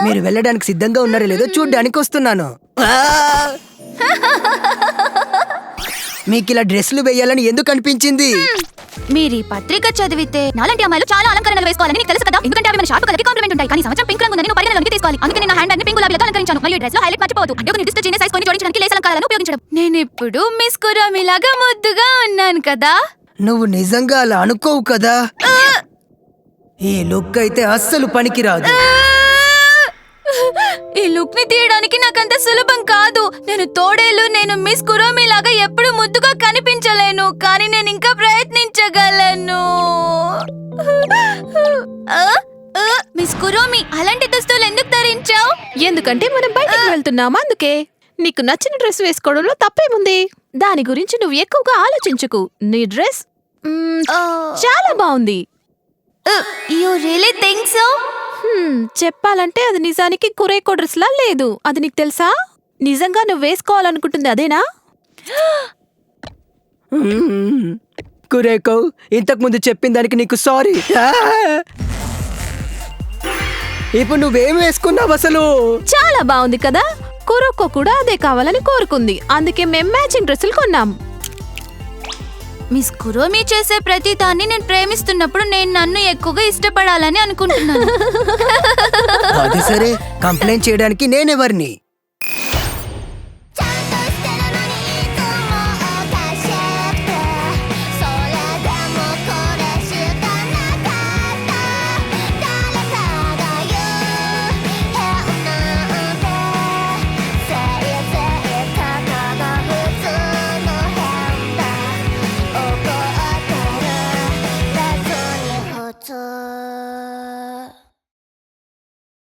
మీరు వెళ్ళడానికి సిద్ధంగా ఉన్నారో లేదో చూడ్డానికి వస్తున్నాను. మీకు ఇలా డ్రెస్సులు వేయాలని ఎందుకు అనిపించింది? మీరు ఈ పత్రిక చదివితే నాలాంటి అమ్మాయిలు చాలా అలంకరణలు వేసుకోవాలని నీకు తెలుసు కదా. ఎందుకంటే అవి మన షార్ప్ కలర్కి కాంప్లిమెంట్ ఉంటాయి. కానీ సంవత్సరం పింక్ రంగు ఉందని నేను పరిగణలోకి తీసుకోవాలి. అందుకే నేను హ్యాండ్ ని పింక్ గులాబీలతో అలంకరించాను. మరియు డ్రెస్ లో హైలైట్ మర్చిపోవద్దు. అంటే ఒక నిర్దిష్ట జీన్స్ సైజ్ కొని జోడించడానికి లేస్ అలంకారాలను ఉపయోగించడం. నేను ఇప్పుడు మిస్ కురామి లాగా ముద్దుగా ఉన్నాను కదా. నువ్వు నిజంగా అలా అనుకోవు కదా. ఈ లుక్ అయితే అస్సలు పనికిరాదు. ఈ లుక్ ని తీయడానికి నాకంత సులభం కాదు. నేను మిస్ కురామి లాగా ఎప్పుడు ముద్దుగా కనిపించలేను. కానీ నేను ఇంకా ప్రయత్నించగలను. మిస్ కురామి, అలాంటి దుస్తులు ఎందుకు ధరించావు? ఎందుకంటే మనం బయటికి వెళ్తున్నాం, అందుకే. నీకు నచ్చిన డ్రెస్ వేసుకోవడంలో తప్పేముంది? దాని గురించి నువ్వు ఎక్కువగా ఆలోచించుకు. నీ డ్రెస్ చాలా బాగుంది. You really think so? చెప్పాలంటే అది నిజానికి కురేకో డ్రెస్ లా లేదు. అది నీకు తెలుసా? నిజంగా నువ్వు వేసుకోవాలనుకుంటుంది అదేనా? కురేకో, ఇంతకు ముందు చెప్పిన దానికి నీకు సారీ. ఇప్పుడు నువ్వేం వేసుకున్నావు అసలు? చాలా బాగుంది కదా. కురోకో కూడా అదే కావాలని కోరుకుంది. అందుకే మేం మ్యాచింగ్ డ్రెస్సులు కొన్నాం. మిస్ కురోమి చేసే ప్రతి దాన్ని నేను ప్రేమిస్తున్నప్పుడు నేను నన్ను ఎక్కువగా ఇష్టపడాలని అనుకుంటున్నాను. అది సరే, కంప్లైంట్ చేయడానికి నేనెవరిని?